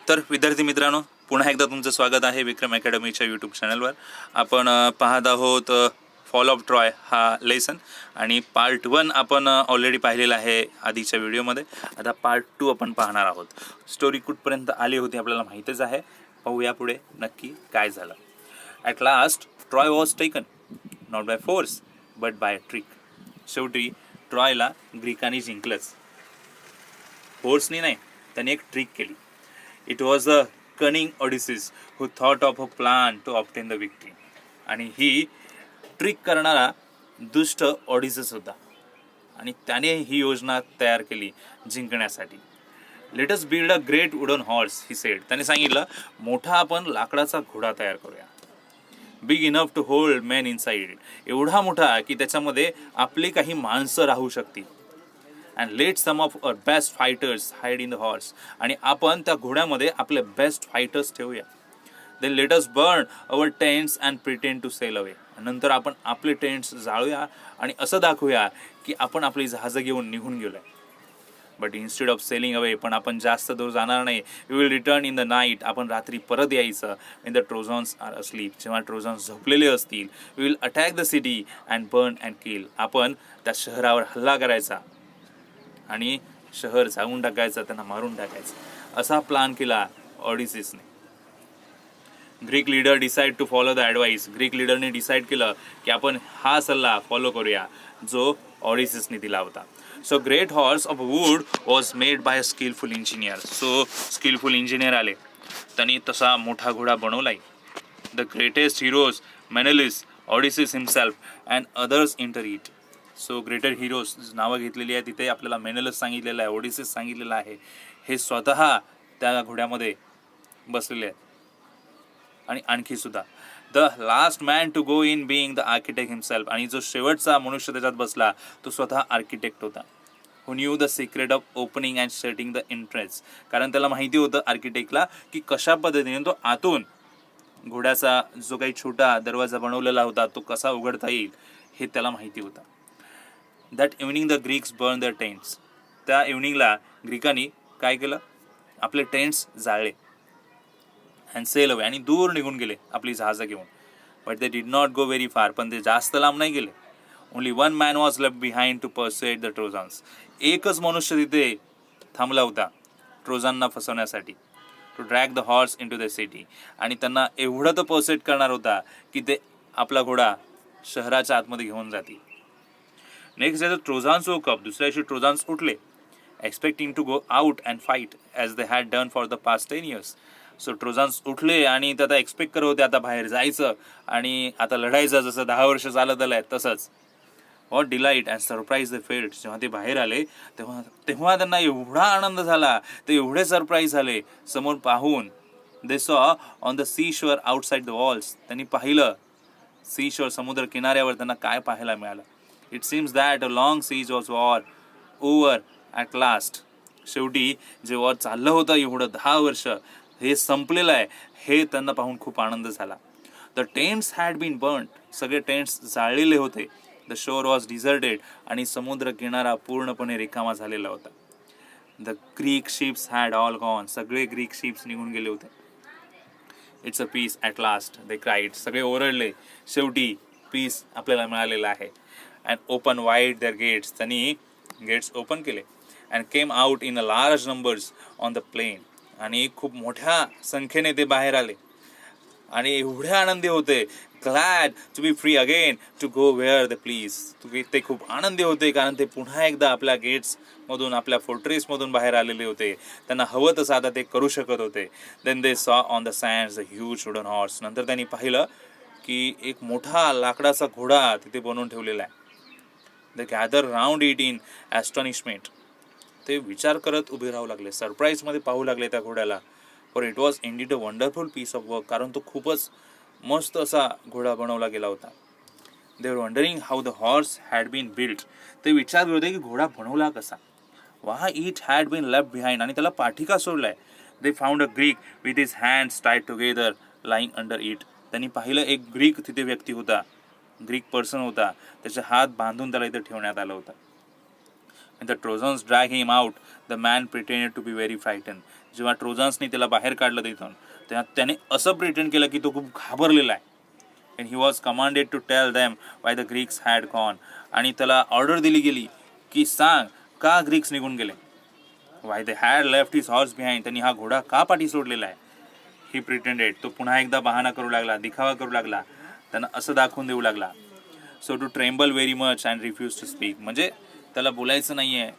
तर विद्यार्थी मित्रांनो, पुन्हा एकदा तुमचं स्वागत आहे विक्रम अकॅडमीच्या यूट्यूब चॅनलवर. आपण पाहत आहोत फॉल ऑफ ट्रॉय हा लेसन, आणि पार्ट 1 आपण ऑलरेडी पाहिलेला आहे आधीच्या व्हिडिओमध्ये. आता पार्ट 2 आपण पाहणार आहोत. स्टोरी कुठपर्यंत आली होती आपल्याला माहीतच आहे. पाहूया पुढे नक्की काय झालं. At last Troy was taken, not by force but by trick. शेवटी ट्रॉयला ग्रीकांनी जिंकलंच. फोर्सनी नाही, त्याने एक ट्रिक केली. It was the cunning Odysseus who thought of a plan to obtain the victory. आणि ही ट्रिक करणारा दुष्ट ऑडिसेस होता आणि त्याने ही योजना तयार केली जिंकण्यासाठी. Let us build a great wooden horse, he said. त्याने सांगितलं, मोठा आपण लाकडाचा घोडा तयार करूया. Big enough to hold man inside, एवढा मोठा की त्याच्यामध्ये आपली काही माणसं राहू शकतील. And let some of our best fighters hide in the horse, आणि आपण त्या घोड्यामध्ये आपले बेस्ट फायटर्स ठेवूया. Then let us burn our tents and pretend to sail away, नंतर आपण आपले टेंट्स जाळूया आणि असं दाखवूया की आपण आपली जहाजं घेऊन निघून गेलोय. But instead of sailing away, पण आपण जास्त दूर जाणार नाही. We will return in the night, आपण रात्री परत यायचं. In the Trojans are asleep, जेव्हा ट्रोजन्स झोपलेले असतील. We will attack the city and burn and kill, आपण त्या शहरावर हल्ला करायचा आणि शहर जाळून टाकायचं, त्यांना मारून टाकायचं. असा प्लान केला ऑडिसेसने. Greek leader decide to follow the advice, Greek लीडरने डिसाईड केलं की आपण हा सल्ला फॉलो करूया जो ऑडिसेसने दिला होता. So great horse of wood was made by a skilful engineer. So skilful engineer आले, त्यांनी तसा मोठा घोडा बनवलाय. The greatest heroes Menelaus, Odysseus himself and others enter it. So greater heroes नावं घेतलेली आहे तिथे. आपल्याला मेनेलस सांगितलेलं आहे, ओडिसेस सांगितलेलं आहे. हे स्वतः त्या घोड्यामध्ये बसलेले आहेत. आणि आणखी सुद्धा the last man to go in being the architect himself, आणि जो शेवटचा मनुष्य त्याच्यात बसला तो स्वतः आर्किटेक्ट होता. Who knew the secret of opening and shutting the entrance, कारण त्याला माहिती होतं आर्किटेक्टला की कशा पद्धतीने तो आतून घोड्याचा जो काही छोटा दरवाजा बनवलेला होता तो कसा उघडता येईल हे त्याला माहिती होतं. That evening the Greeks burn their tents, त्या इव्हनिंगला ग्रीकांनी काय केलं, आपले टेंट्स जाळले. अँड सेल अवे, आणि दूर निघून गेले आपली जहाजं घेऊन. But they did not go very far, पण ते जास्त लांब नाही गेले. Only one man was left behind to persuade the Trojans, एकच मनुष्य तिथे थांबला होता ट्रोजांना फसवण्यासाठी. To drag the horse into the city, आणि त्यांना एवढं तर पर्स्युएट करणार होता की ते आपला घोडा शहराच्या आतमध्ये घेऊन जातील. Next day the ट्रोजान्स woke up, दुसऱ्या दिवशी ट्रोजान्स उठले. Expecting to go out and fight as they had done for the past 10 years. So Trojans उठले आणि ते आता एक्सपेक्ट करत होते आता बाहेर जायचं आणि आता लढायचं, जसं 10 वर्ष चालत आलंय तसंच. What delight and surprise the felt, जेव्हा ते बाहेर आले तेव्हा त्यांना एवढा आनंद झाला, ते एवढे सरप्राईज झाले समोर पाहून. They saw on the sea shore outside the walls, त्यांनी पाहिलं सी शोअर, समुद्र किनाऱ्यावर त्यांना काय पाहायला मिळालं. It seems that a long siege was war over at last, शेवटी जे वॉर चाललं होतं एवढं 10 वर्ष हे संपलेलं आहे हे त्यांना पाहून खूप आनंद झाला. The tents had been burned, सगळे टेंट्स जाळलेले होते. द शोअर वॉज डिझर्टेड, आणि समुद्र किनारा पूर्णपणे रिकामा झालेला होता. The Greek ships had all gone, सगळे ग्रीक शिप्स निघून गेले होते. It's a peace at last they cried, सगळे ओरडले, शेवटी पीस आपल्याला मिळालेलं आहे. And open wide their gates, त्यांनी गेट्स ओपन केले. And came out in a large numbers on the plain, आणि खूप मोठ्या संख्येने ते बाहेर आले आणि एवढे आनंदी होते. Glad to be free again to go where they please, ते खूप आनंदी होते कारण ते पुन्हा एकदा आपल्या गेट्समधून, आपल्या फोर्ट्रेसमधून बाहेर आलेले होते. त्यांना हवं तसं आता ते करू शकत होते. Then they saw on the sands the huge wooden horse, नंतर त्यांनी पाहिलं की एक मोठा लाकडाचा घोडा तिथे बनवून ठेवलेला आहे. दे गॅदर राऊंड इट इन ॲस्टॉनिशमेंट, ते विचार करत उभे राहू लागले, सरप्राईजमध्ये पाहू लागले त्या घोड्याला. For it was indeed a wonderful piece of work, कारण तो खूपच मस्त असा घोडा बनवला गेला होता. They were wondering how the horse had been built, ते विचार करत होते की घोडा बनवला कसा. Why it had been left behind, आणि त्याला पाठी का सोडलाय. They found a Greek with his hands tied together lying under it, त्यांनी पाहिलं एक ग्रीक तिथे व्यक्ती होता, ग्रीक पर्सन होता, त्याचे हात बांधून त्याला इथे ठेवण्यात आलं होतं. And the Trojans drag him out. The man pretended to be very frightened. जेव्हा ट्रोजन्सनी त्याला बाहेर काढलं तिथून, तेव्हा त्याने असं प्रिटेंड केलं की तो खूप घाबरलेला आहे. And he was commanded to tell them why the Greeks had gone. आणि त्याला ऑर्डर दिली गेली की सांग का ग्रीक्स निघून गेले. Y they had left his horse behind. त्यांनी हा घोडा का पाठी सोडलेला आहे. ही प्रिटेंडेड. तो पुन्हा एकदा बहाणा करू लागला, दिखावा करू लागला, त्यांना असं दाखवून देऊ लागला. So to tremble very much and refuse to speak. म्हणजे त्याला बोलायचं नाही आहे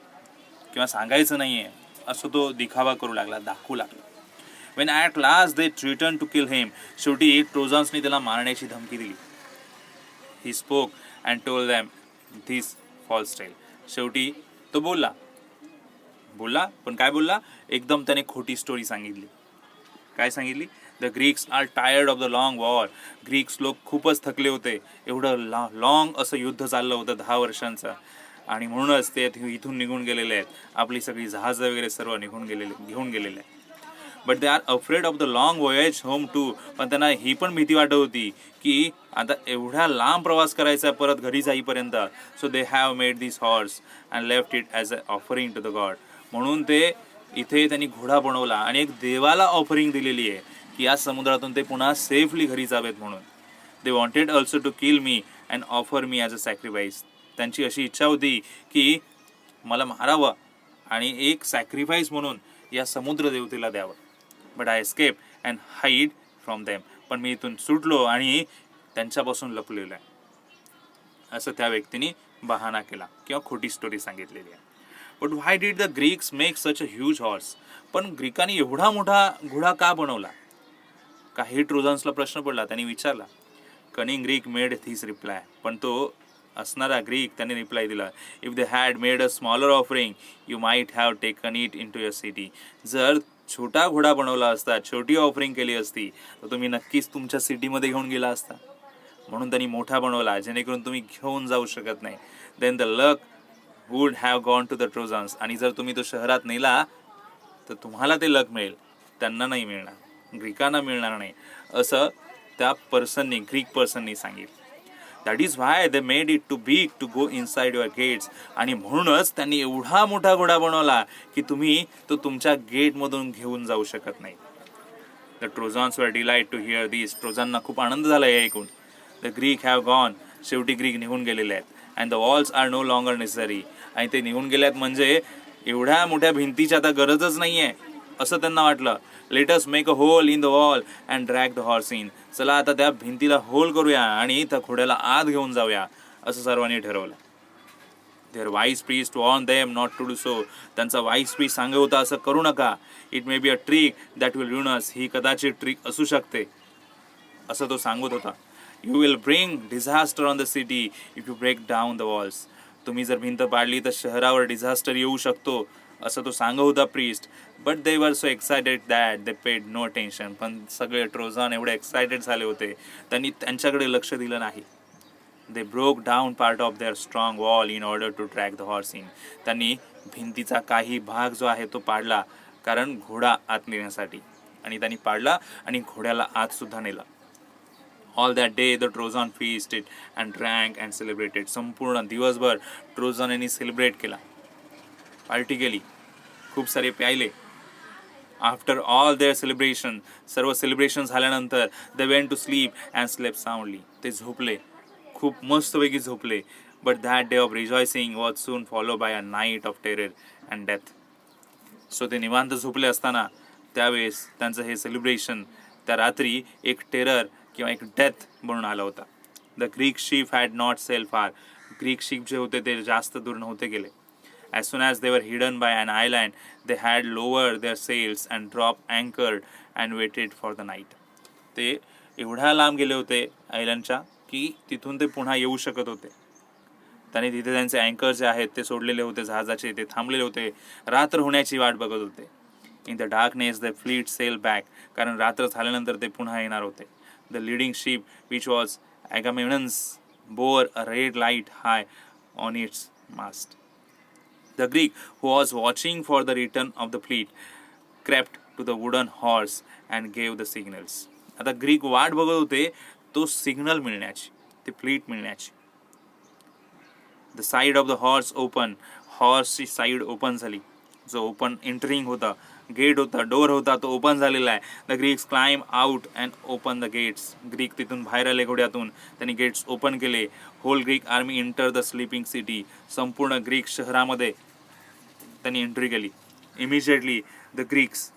किंवा सांगायचं नाही आहे असं तो दिखावा करू लागला, दाखवू लागला. When at last they return to kill him. शेवटी ट्रोजन्सनी त्याला मारण्याची धमकी दिली. He spoke and told them this false tale. शेवटी तो बोलला पण काय बोलला, एकदम त्याने खोटी स्टोरी सांगितली. काय सांगितली. The Greeks are tired of the long war. Greeks लोक खूपच थकले होते. एवढं लॉंग असं युद्ध चाललं होतं 10 वर्षांचं, आणि म्हणूनच ते इथून निघून गेलेले आहेत. आपली सगळी जहाजं वगैरे सर्व घेऊन गेलेले आहेत. But they are afraid of the long voyage home too. पण त्यांना ही पण भीती वाटत होती की आता एवढा लांब प्रवास करायचा परत घरी जाईपर्यंत. So they have made this horse and left it as a offering to the god. म्हणून ते इथे त्यांनी घोडा बनवला आणि एक देवाला ऑफरिंग दिलेली आहे की या समुद्रातून ते पुन्हा सेफली घरी जावेत म्हणून. They wanted also to kill me and offer me as a sacrifice. त्यांची अशी इच्छा होती की मला मारावं आणि एक सॅक्रिफाईस म्हणून या समुद्र देवतेला द्यावं. But I escape and hide from them. पण मी इथून सुटलो आणि त्यांच्यापासून लपलेलो आहे असं त्या व्यक्तीने बहाणा केला किंवा खोटी स्टोरी सांगितलेली आहे. But why did the Greeks make such a huge horse. पण ग्रीकांनी एवढा मोठा घोडा का बनवला. काही ट्रोजन्सला प्रश्न पडला. त्यांनी विचारला. कनिंग ग्रीक मेड धिस रिप्लाय. पण तो असणारा ग्रीक त्याने रिप्लाय दिला. If they had made a smaller offering you might have taken it into your city. जर छोटा घोडा बनवला असता, छोटी ऑफरिंग केली असती तर तुम्ही नक्कीच तुमच्या सिटीमध्ये घेऊन गेला असता. म्हणून त्यांनी मोठा बनवला जेणेकरून तुम्ही घेऊन जाऊ शकत नाही. Then the luck would have gone to the Trojans. आणि जर तुम्ही तो शहरात नेला तर तुम्हाला ते लक मिळेल, त्यांना नाही मिळणार, ग्रीकांना मिळणार नाही असं त्या ग्रीक पर्सननी सांगितलं. That is why they made it too big to go inside your gates. आणि म्हणूनच त्यांनी एवढा मोठा घोडा बनवला की तुम्ही तो तुमच्या गेटमधून घेऊन जाऊ शकत नाही. The Trojans were delight to hear this. ट्रोजनना खूप आनंद झाला हे ऐकून. The Greek have gone. शेवटी ग्रीक निघून गेलेले आहेत. And the walls are no longer necessary. आणि ते निघून गेले आहेत म्हणजे एवढ्या मोठ्या भिंतीची आता गरजच नाही आहे असं त्यांना वाटलं. Let us make a whole in the wall and drag the horse in. चला आता त्या भिंतीला होल करूया आणि त्या घोड्याला आत घेऊन जाऊया असं सर्वांनी ठरवलं. Their wise priest warn them not to do so. त्यांचा वाईस प्रीस्ट सांगत होता असं करू नका. It may be a trick that will ruin us. ही कदाचित ट्रिक असू शकते असं तो सांगत होता. You will bring disaster on the city if you break down the walls. तुम्ही जर भिंत पाडली तर शहरावर डिझास्टर येऊ शकतो असं तो सांगत होता priest. But they were so excited that they paid no attention. पण सगळे ट्रोजन एवढे एक्सायटेड झाले होते त्यांनी त्यांच्याकडे लक्ष दिलं नाही. They broke down part of their strong wall in order to track the horse in. त्यांनी भिंतीचा काही भाग जो आहे तो पाडला कारण घोडा आत नेण्यासाठी. आणि त्यांनी पाडला आणि घोड्याला आत सुद्धा नेला. All that day the Trojan feasted and drank and celebrated. संपूर्ण दिवसभर ट्रोजन यांनी सेलिब्रेट केला, पार्टी केली, खूप सारे प्यायले. आफ्टर ऑल देअर सेलिब्रेशन, सर्व सेलिब्रेशन झाल्यानंतर they went to sleep and slept soundly. ते झोपले, खूप मस्तपैकी झोपले. But that day of rejoicing was soon follow by a night of terror and death. So ते निवांत झोपले असताना त्यावेळेस त्यांचं हे सेलिब्रेशन त्या रात्री एक टेरर किंवा एक डेथ बनून आला होता. The Greek ship had not sail far. Greek ship जे होते ते जास्त दूर नव्हते गेले. As soon as they were hidden by an island, they had lowered their sails and dropped anchored and waited for the night. ते एवढ्या लांब गेले होते आयलंडच्या की तिथून ते पुन्हा येऊ शकत होते. त्यांनी तिथे त्यांचे अँकर जे आहेत ते सोडलेले होते जहाजाचे, ते थांबलेले होते, रात्र होण्याची वाट बघत होते. In the darkness the fleet sail back. कारण रात्र झाल्यानंतर ते पुन्हा येणार होते. The leading ship which was Agamemnon's bore a red light high on its mast. The Greek, who was watching for the return of the fleet, crept to the wooden horse and gave the signals. आता Greek वाट बघत होते तो signal मिळण्याची, ते fleet मिळण्याची. The side of the horse open. हॉर्सची side open झाली. जो ओपन एंटरिंग होता गेट होता, डोर होता, तो ओपन झालेला आहे. The Greeks climb out and open the gates. Greek तिथून बाहेर आले घोड्यातून, त्यांनी गेट्स ओपन केले. Whole Greek army enter the sleeping city. संपूर्ण ग्रीक शहरामध्ये त्यांनी एंट्री केली. Immediately the Greeks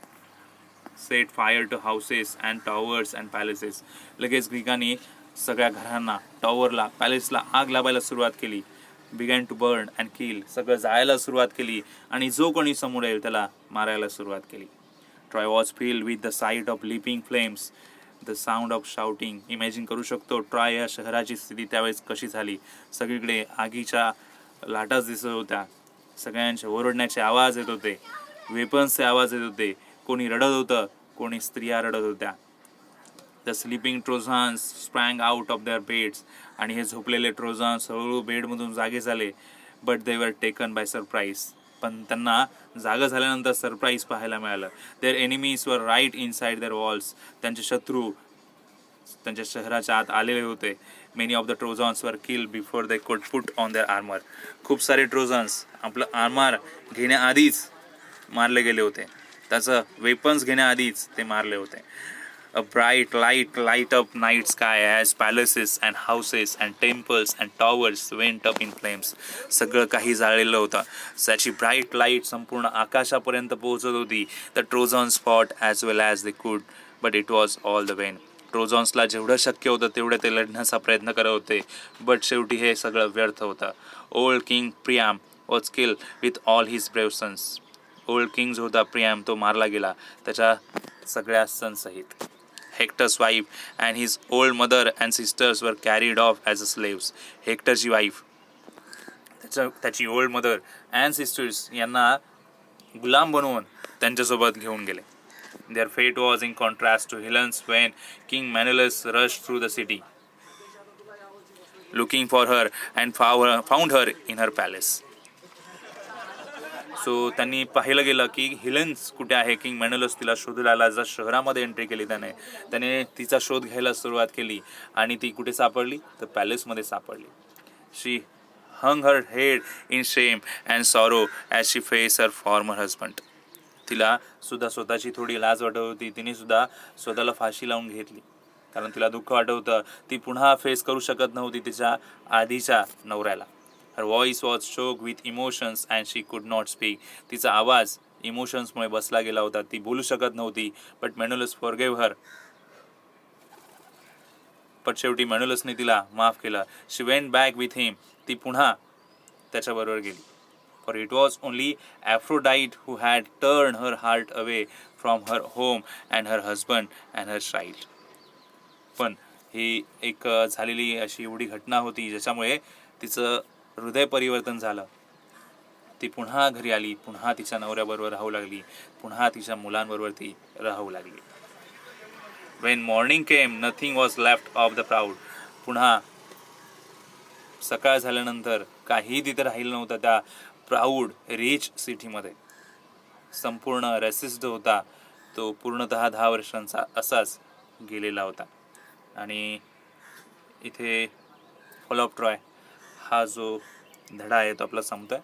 set fire to houses and towers and palaces. लगेच ग्रीकांनी सगळ्या घरांना, टॉवरला, पॅलेसला आग लावायला सुरुवात केली. बिगॅन टू बर्न अँड किल. सगळं जाळायला सुरुवात केली आणि जो कोणी समोर येईल त्याला मारायला सुरुवात केली. Troy was filled with the site of leaping flames, the sound of shouting. Imagine करू शकतो ट्रॉय या शहराची स्थिती त्यावेळेस कशी झाली. सगळीकडे आगीच्या लाटाच दिसत होत्या, सगळ्यांचे ओरडण्याचे आवाज येत होते, वेपन्सचे आवाज येत होते, कोणी रडत होतं, कोणी स्त्रिया रडत होत्या. The sleeping Trojans sprang out of their beds. आणि हे झोपलेले ट्रोझन्स हळूहळू बेडमधून जागे झाले. But they were taken by surprise. पण त्यांना जागा झाल्यानंतर सरप्राईज पाहायला मिळालं. देअर एनिमीज वर राईट इनसाइड देअर वॉल्स. त्यांचे शत्रू त्यांच्या शहराच्या आत आलेले होते. मेनी ऑफ द ट्रोझन्स वर किल before they could put on their armour. खूप सारे ट्रोझन्स आपलं आर्मर घेण्याआधीच मारले गेले होते, त्याचं वेपन्स घेण्याआधीच ते मारले होते. A bright light up night sky as palaces and houses and temples and towers went up in flames. सगळं काही जाळलेलं होतं. त्याची ब्राईट लाईट संपूर्ण आकाशापर्यंत पोहोचत होती. The Trojans fought as well as they could, but it was all the vain. ट्रोझन्सला जेवढं शक्य होतं तेवढे ते लढण्याचा प्रयत्न करत होते, बट शेवटी हे सगळं व्यर्थ होतं. Old king Priam was kill with all his brave sons. Old king जो होता प्रियाम, तो मारला गेला त्याच्या सगळ्या सन्सहित. Hector's wife and his old mother and sisters were carried off as a slaves. हेक्टरची वाईफ, त्याची ओल्ड मदर अँड सिस्टर्स यांना गुलाम बनवून त्यांच्यासोबत घेऊन गेले. Their fate was in contrast to Helen's when king Menelaus rush through the city looking for her and found her in her palace. So त्यांनी पाहिलं गेलं की हिलेन्स कुठे आहे. किंग मॅन्युलस तिला शोधू लागला. जर शहरामध्ये एंट्री केली त्याने तिचा शोध घ्यायला सुरुवात केली आणि ती कुठे सापडली तर पॅलेसमध्ये सापडली. She hung her head in shame and sorrow as she face her former husband. तिला सुद्धा स्वतःची थोडी लाज वाटत होती. तिने सुद्धा स्वतःला फाशी लावून घेतली, कारण तिला दुःख वाटत होतं. ती पुन्हा फेस करू शकत नव्हती तिच्या आधीच्या नवऱ्याला. Her voice was choke with emotions and she could not speak. तिचा आवाज इमोशन्समुळे बसला गेला होता, ती बोलू शकत नव्हती. But Menelaus forgave her. पण शेवटी मॅन्युलसने तिला माफ केलं. She went back with him. ती पुन्हा त्याच्याबरोबर गेली. For it was only Aphrodite who had turn her heart away from her home and her husband and her child. पण ही एक झालेली अशी एवढी घटना होती ज्याच्यामुळे तिचं हृदय परिवर्तन झालं. ती पुन्हा घरी आली, पुन्हा तिच्या नवऱ्याबरोबर राहू लागली, पुन्हा तिच्या मुलांबरोबर ती राहू लागली. Wien morning came nothing was left of the proud. पुन्हा सकाळ झाल्यानंतर काही तिथे राहिलं नव्हतं त्या प्राऊड रिच सिटीमध्ये. संपूर्ण रेसिस्ट होता तो पूर्णतः 10 वर्षांचा असाच गेलेला होता. आणि इथे फॉल ऑफ ट्रॉय हा जो धडा आहे तो आपला संपतोय.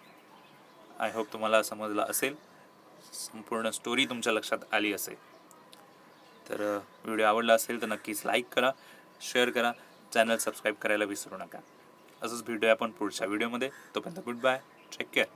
आय होप तुम्हाला समजला असेल, संपूर्ण स्टोरी तुमच्या लक्षात आली असेल. तर व्हिडिओ आवडला असेल तर नक्कीच लाईक करा, शेअर करा, चॅनल सबस्क्राईब करायला विसरू नका. असंच भेटूया आपण पुढच्या व्हिडिओमध्ये. तोपर्यंत गुड बाय, टेक केअर.